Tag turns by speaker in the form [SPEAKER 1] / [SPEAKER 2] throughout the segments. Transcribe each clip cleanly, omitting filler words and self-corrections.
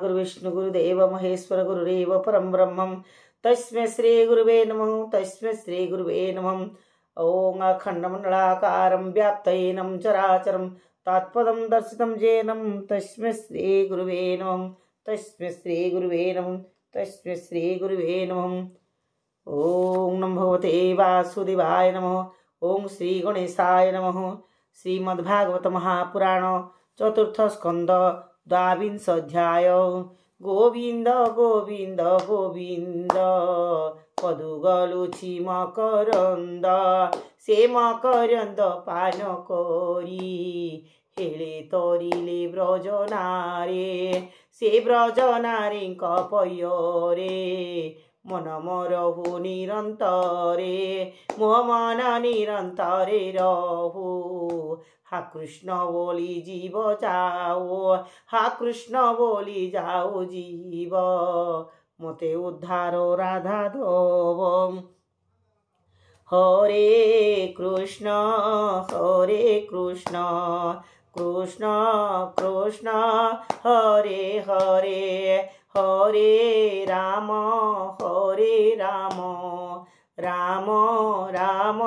[SPEAKER 1] गुरुविष्णु गुरुदेव महेश्वर गुरुरेव परम ब्रह्मं तस्मै श्री गुरुवे नमः तस्मै श्री गुरुवे नमः। ओं अखंडमंडलाकारं व्याप्तयेनं चराचरं तत्पदं दर्शितं येनं तस्मै श्री गुरुवे नमः तस्मै श्री गुरुवे नमः तस्मै श्री गुरुवे नमः। ओं नमो भगवते वासुदेवाय नमः। ओं श्री गणेशाय नमः। श्रीमद्भागवत महापुराण चतुर्थ स्कंद द्वाविंश अध्याय। गोविंद गोविंद गोविंद पदुगलुछि मकरंद से मकरंद पान करी हेले तरिले ब्रजनारे से ब्रजनारी कपयरे मन मोरहु निरंतरे मोह मन निरंतरे रहु। हा कृष्ण बोली जीव जाओ हा कृष्ण बोली जाओ जीव मते उद्धार राधा दो। हरे कृष्ण कृष्ण कृष्ण हरे हरे हरे राम राम राम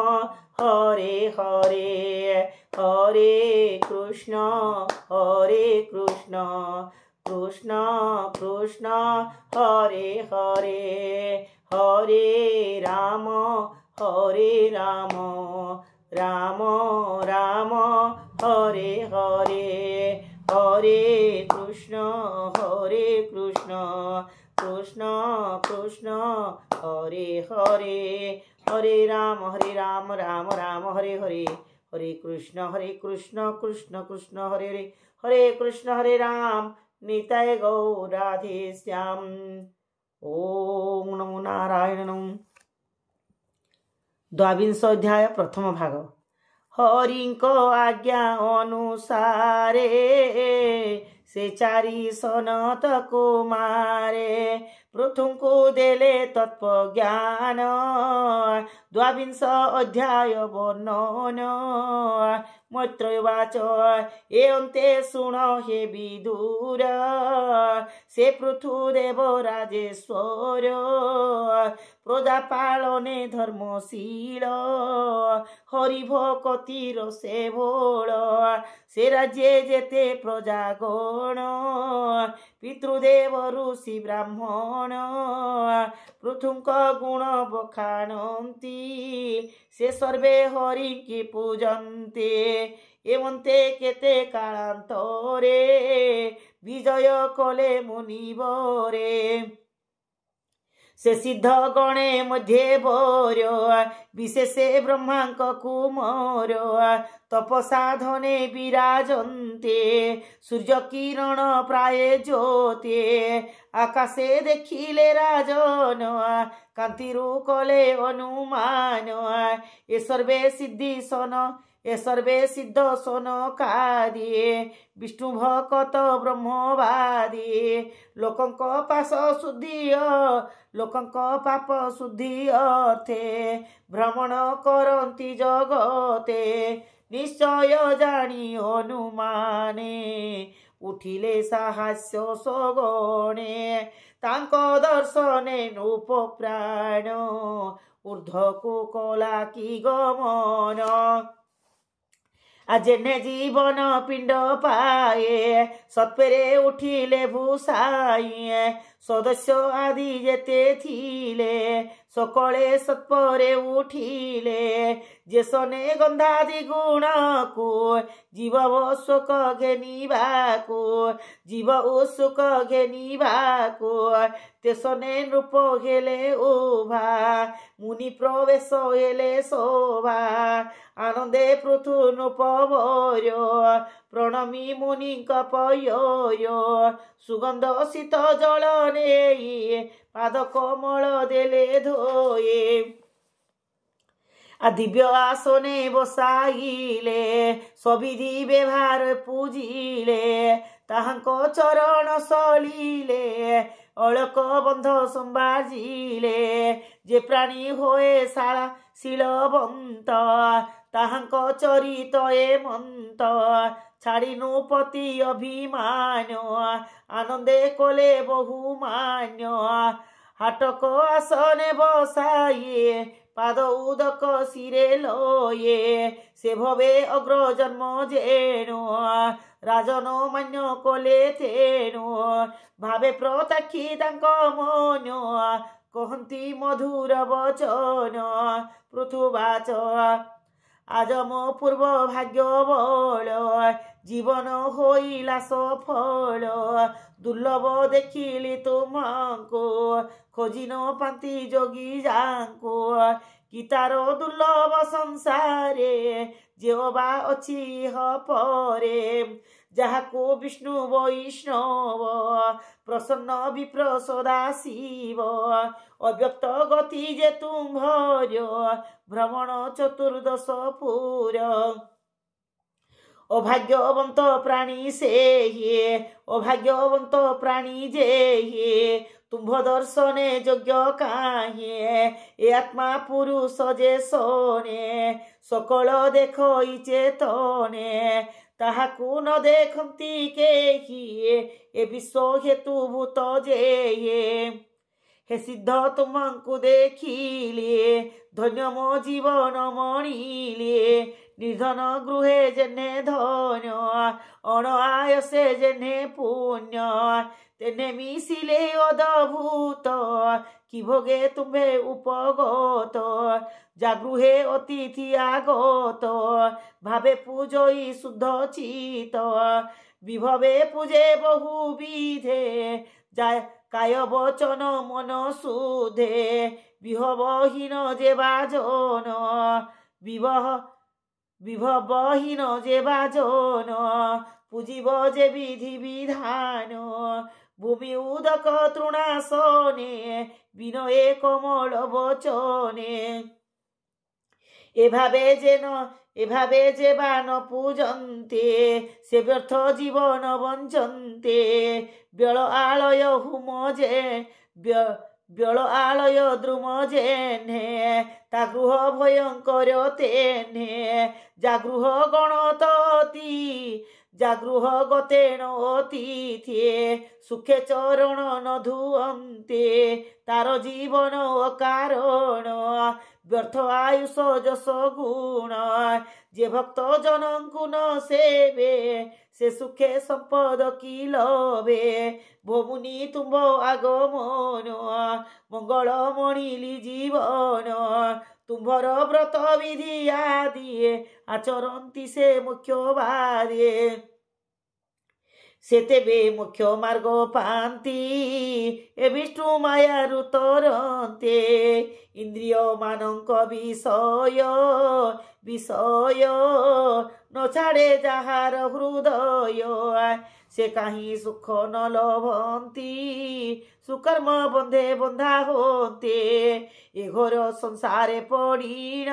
[SPEAKER 1] हरे हरे हरे कृष्ण कृष्ण कृष्ण हरे हरे हरे राम राम राम हरे हरे हरे कृष्ण कृष्ण कृष्ण हरे हरे हरे राम राम राम हरे हरे हरे कृष्ण कृष्ण कृष्ण हरे हरे हरे कृष्ण हरे राम निताय गौर राधे श्याम। ओम नमो नारायण। द्वाविंश अध्याय प्रथम भाग। हरिंको आज्ञा अनुसारे से चारि सनत कुमारे पृथुं को देले तत्व ज्ञान। द्वाविंश अध्याय वर्णन। मैत्रेयवाच एवं शुण हे विदुर से पृथुदेव राजेश्वर प्रजापालने धर्मशील हरिभक्तिर से भोल से राज्ये जेते प्रजागण पितृदेव ऋषि ब्राह्मण पृथुंक गुण बखाणन्ति से सर्वे हरि की पूजन्ते एवंते केते कालांतरे विजय कले मुनिवरे से सिद्ध गणे मध्ये वर विशेषे ब्रह्मांक कुमार तपसाधने विराजन्ते सूर्य किरण प्राय ज्योते आकाशे देखिले राजन कांतिरु कले अनुमान ए सर्वे सिद्धि सन ए सर्वे सिद्ध सन कादे विष्णु भक्त ब्रह्मवादी लोकंक पास शुद्धि लोकंक पाप शुद्धि अर्थे भ्रमण करन्ति जगते निश्चय जानी अनुमाने उठिले साहस्य सगणे तांको दर्शने नृप प्राण ऊर्ध्वकु कला की गमन आजेने जीवन पिंड पाए सत्परे उठिले भूषाए सदस्य आदि जेते थिले सकले सत्परे उठिले जेसने गंधादि गुण को जीव सुख घेनिबाको जीव सुख घेनिबाको तेसने नृप हेले उभा मुनि प्रवेश हेले शोभा आनंदे पृथु नृपवर प्रणमी मुनि कपय सुगंध शीत जल ने पाद कमल देले धोए दिव्य आसने बसाइले सविधि व्यवहार पूजिले ताहांको चरण सलिले अलक बंध संबाजिले जे प्राणी होए शाला शीलवंत ताहांको चरित ए मंत ছাড়িনু পতি অভিমান আনন্দে কলে বহুমান্য হাটক আসনে বসাইয়ে পাদ উদক শিরে লয়ে সে ভবে অগ্রজন্ম যেণু রাজন মান্য কলে তেণু ভাবে প্রতাক্ষী তাঙ্ক মন কহନ୍ତି মধুর বচন পৃথুবাচ আজ মো পূর্ব ভাগ্য বল জীবন হইলা সফল দুর্লভ দেখিলি তুমকু খোঁজিন পান্তি যোগী যাଙ୍କୁ কি তার দুর্লভ সংসারে যেবা অছি পরে যাহাকু বিষ্ণু বৈষ্ণব প্রসন্ন বিপ্র সদা শিব অব্যক্ত গতি যে তুম্ভর ভ্রমণ চতুর্দশ পুর অভাগ্যবন্ত প্রাণী সে অভাগ্যবন্ত প্রাণী যে তুম্ভ দর্শনে যোগ্য কাহে এ আত্মা পুরুষ যে শোনে সকল দেখই চেতনে তাহাকু ন দেখন্তি কেহি এ বিশ্ব হেতুভূত যে হে সিদ্ধ তুমଙ୍କୁ দেখিলে ধন্য মো জীবন মণিলে নির্ধন গৃহে যেনে ধন্য অণ আয়সে যেনে পুণ্য তেনে মিশিলে অদ্ভুত কি ভোগে তুম্ভে উপগত যা গৃহে অতিথি আগত ভাবে পূজই শুদ্ধ চিত বিভবে পূজে বহুবিধে যায় কায় বচন মন সুধে বিভবহীন যে বাজন বিভবহীন যে বাজন পুজিব যে বিধি বিধান ভূমি উদক তৃণাসনে বিনয়ে কমল বচনে এভাবে যে বান পূজন্তে সে ব্যর্থ জীবন বঞ্চন্তে বেল আলয় হুম যে বেল আলয় দ্রুম জেনে তা গৃহ ভয়ঙ্কর তেনে যা গৃহ গণততি যা গৃহ গতেন অতিথি সুখে চরণ ন ধুয়ন্তে তার জীবন অকারণ ব্যর্থ আয়ুষ যশ গুণ যে ভক্ত জনଙ୍କୁ ন সেবে সে সুখে সম্পদ কি লবে ভমুনি তুম্ভ আগমন মঙ্গল মণিলি জীবন তুম্ভর ব্রত বিধি আদি আচরন্তি সে মুখ্যবাদে সে তেবে মুখ্য মার্গ পান্তি এ বিষ্ণু মায়ারু তরন্তে ইন্দ্রিয় মানঙ্ক বিষয় বিষয় ন ছাড়ে যাহার হৃদয় সে কাহি সুখ ন লভন্তি সুকর্ম বন্ধে বন্ধা হতে এ ঘোর সংসারে পড়িণ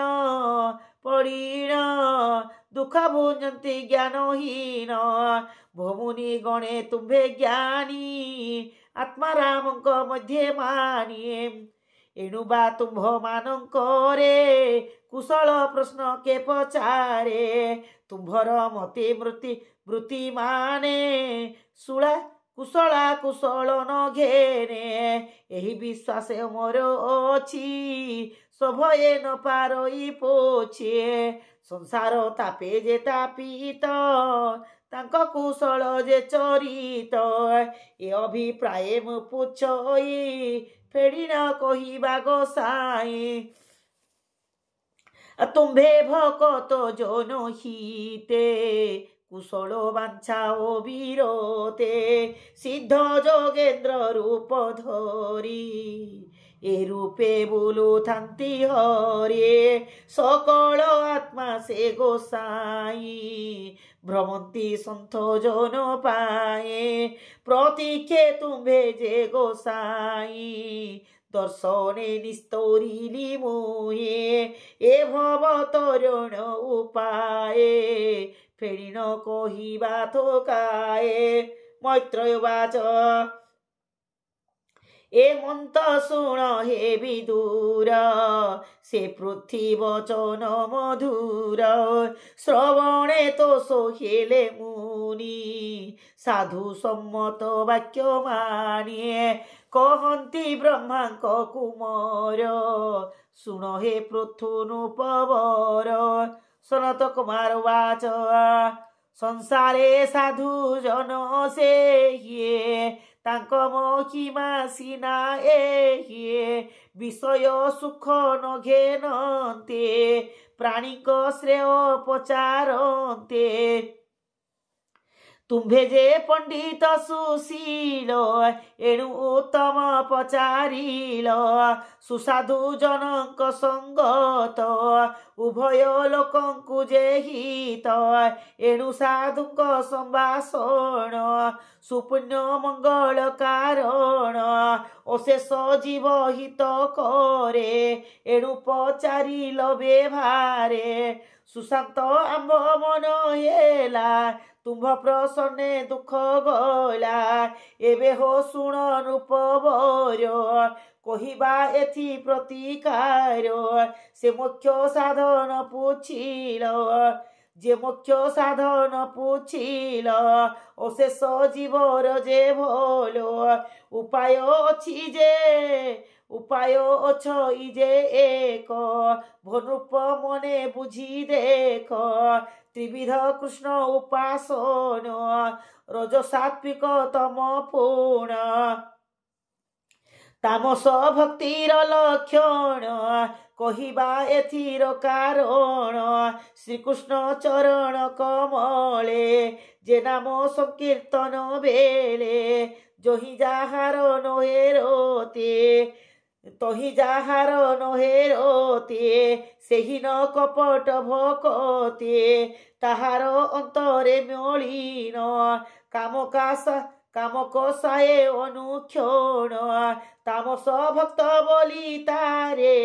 [SPEAKER 1] দুঃখ ভুঞ্জন্তি জ্ঞানহীন ভমুনি গণে তুম্ভে জ্ঞানী আত্মারামଙ୍କ ମଧ୍ୟେ ମାନି ଏଣୁ ବା ତୁମ୍ଭ ମାନଙ୍କରେ କୁଶଳ ପ୍ରଶ୍ନ କେ ପଚାରେ ତୁମ୍ଭର ମତେ ବୃତ୍ତି ମାନେ ଶୁଳା କୁଶଳା କୁଶଳ ନ ଘେନେ ଏହି ବିଶ୍ୱାସ ମୋର ଅଛି ସଭଏ ନ ପାରଇ ପୋଛେ ସଂସାର ତାପେ ଯେ ତାପିତ ତାଙ୍କ କୁଶଳ ଯେ ଚରିତ ଏ ଅଭିପ୍ରାୟ ମୁଁ ପୁଛଇ ଫେଡ଼ି ନ କହିବା ଗୋସାଇଁ তুম্ভে ভকত জন হিতে কুশল বাঞ্ছা ও বিরতে সিদ্ধ যোগেন্দ্র রূপ ধরি এ রূপে বলো থান্তি হরে সকল আত্মা সে গোসাই ভ্রমন্তি সন্থ জন পায়ে প্রতীক্ষে তুম্ভে যে গোসাই দর্শনে নিস্তরিলি মোহে এ ভব তরণ উপায়ে ফেরি ন কহিবা থোকায়ে মৈত্রেয় বাচ ए मन्त्र शुण हे विदुर से पृथ्वी वचन मधुर श्रवणे तो सोहेले मुनि साधु सम्मत वाक्य मानिए कहन्ति ब्रह्मांक कुमार शुण हे पृथुनुपवर सनत कुमार वाच संसारे साधु जन से हिए तांक महिमा सिना ए विषय सुख न घेनते प्राणिक श्रेय पचारते तुम्भे जे पंडित सुशील एणु उत्तम पचारिल सुसाधु जनक संगत उभय लोकंकु जे हित एणु साधुक संभाषण सुपुण्य मंगल कारण अशेष जीव हित करे एणु पचारिल व्यवहारे सुशांत आंब मन हेला तुम्भ प्रसन्ने दुख गला एबे हो शुण रूपवर कहिबा एथि प्रतिकार से मुख्य साधन पुछिल जे मुख्य साधन पुछिल अशेष जीवर जे भल उपाय अछि जे उपाय अछ इजे एक भनुप मने बुझी देख त्रिविध कृष्ण उपासन रज सात्विक तम पूर्ण तामस भक्तिर लक्षण कहिबा एथिर कारण श्रीकृष्ण चरण कमले जे नाम संकीर्तन बेले जहि जाहार नहेरोते तहि जाहार नहेरोते सेहि न कपट भकते ताहार अंतरे मलिन कामक साए अनुक्षण तामस भक्त बोली तारे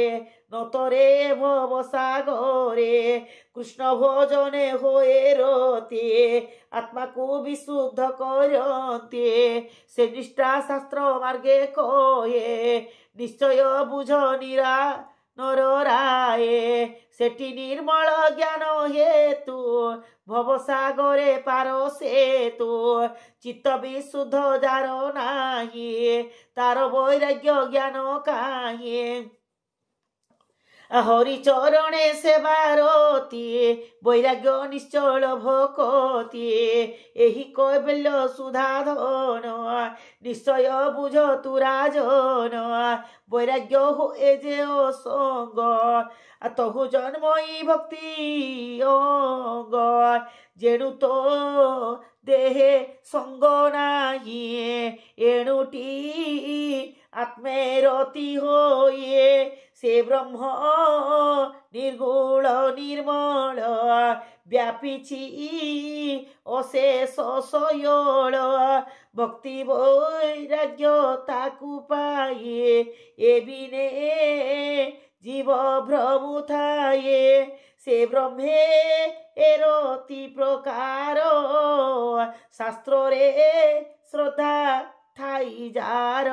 [SPEAKER 1] नतरे भव सागरे कृष्ण भोजने होए रोते आत्मा को विशुद्ध करते से निष्ठा शास्त्र मार्गे कहे निश्चय बुझ निरा नर राये सेठी निर्मल ज्ञान हेतु भवसागरे पार सेतु चित्त विशुद्ध जार नाही तार वैराग्य ज्ञान काहे हरि चरणे सेवारती वैराग्य निश्चल भकती एही कैबल्य सुधाधन निश्चय बुझ तु राजन वैराग्य होए जे असंग तहु जन्मई भक्ति अंग जेणु तो देहे संग नाही एणुटी आत्मेरति होए से ब्रह्म निर्गुण निर्मल व्यापिछि अशेष सयल भक्ति वैराग्य ताकु पाए ए बिने जीव भ्रमु थाए से ब्रह्मे एरति प्रकार शास्त्र रे श्रद्धा ठाई जार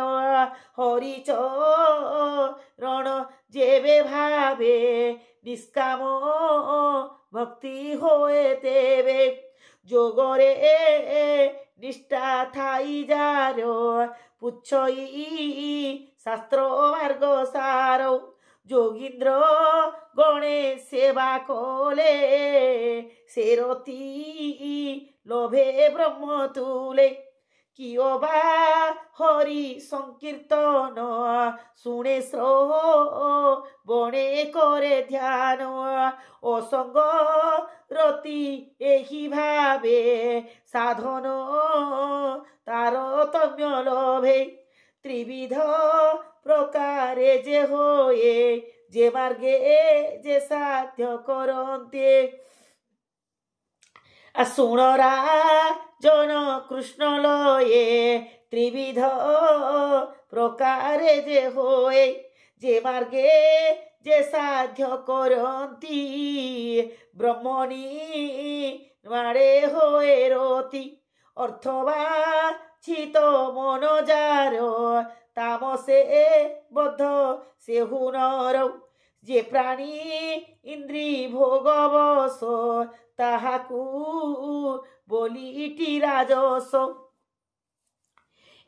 [SPEAKER 1] हरि चरण जेबे भावे निष्काम भक्ति होए तेबे जोगरे निष्ठा ठाई जार पुच्छई शास्त्र मार्ग सार जोगींद्र गणे सेवा कोले सेरती लोभे ब्रह्म तुले कियो बा हरि संकीर्तन शुणे श्रवणे करे ध्यान असंग रति एहि भावे साधन तारतम्य लोभे त्रिविध प्रकारे जे होए जे मार्गे जे साध्य करन्ते शुणरा जन कृष्ण लये त्रिविध प्रकारे जे होए जे मार्गे जे साध्य करन्ति ब्रह्मणि मारे होए रति अर्थवा छित मन जार तामसे बद्ध से हुनर जे प्राणी इंद्री भोगवश ताहाकू बोलिटी राजस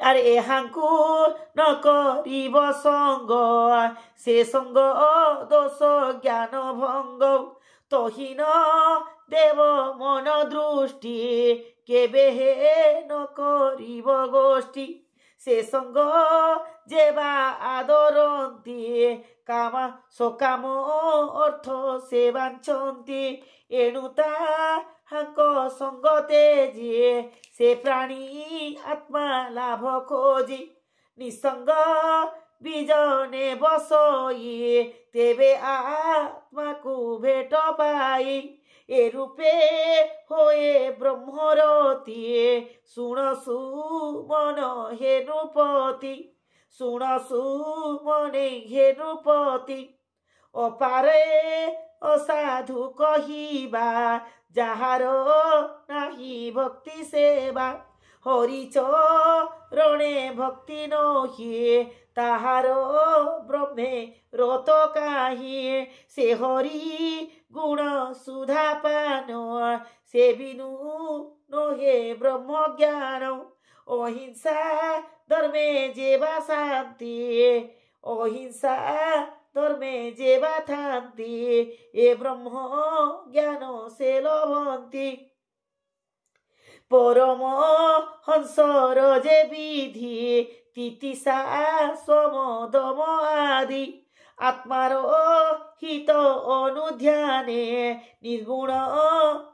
[SPEAKER 1] आर एहांकू न करिब संग से संग दोष ज्ञान भंग तहीन देव मन दृष्टि केबे न करिब गोष्ठी से संग जेबा आदरती काम सकाम अर्थ से बांछन्ति एणुता हांक संगते जे से प्राणी आत्मा लाभ खोजी निसंग बीजने बसई तेबे आत्मा को भेट पाई ए रूपे होए ब्रह्मरती सुनसु मन हे नृपति सुनसु मने हे नृपति अपारे असाधु कहिबा जाहार नाही भक्ति सेवा हरि चरणे भक्ति नहिए ताहार ब्रह्मे रत काहि से हरि गुण सुधा पान से बिनु नहे ब्रह्म ज्ञान अहिंसा धर्मे जेवा शांति अहिंसा धर्मे जेवा थांति ए ब्रह्म ज्ञान से लभंति परम हंसर जे विधि तितिसा सम दम आदि आत्मार हित अनुध्याने निर्गुण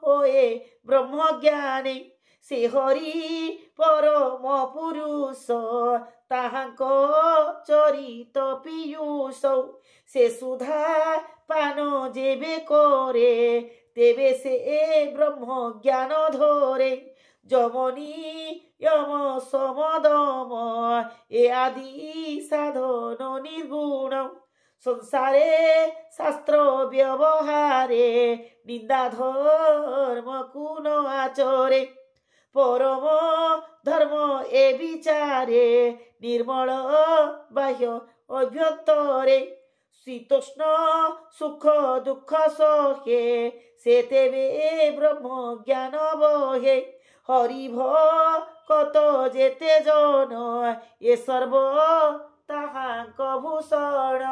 [SPEAKER 1] होए ब्रह्म ज्ञाने से हरि परम पुरुष ताहांक चरित पीयूष से सुधा पान जेबे करे तेबे से ब्रह्म ज्ञान धरे जमनी यम समदम ए आदि साधन निर्गुण संसारे शास्त्र व्यवहारे निंदा धर्म कुन आचरे परम धर्म ए विचारे निर्मल बाह्य अभ्यंतरे शीतोष्ण सुख दुख सहे से तेबे ब्रह्म ज्ञान बहे हरि भक्त जेते जन ये सर्व ताहांक भूषण।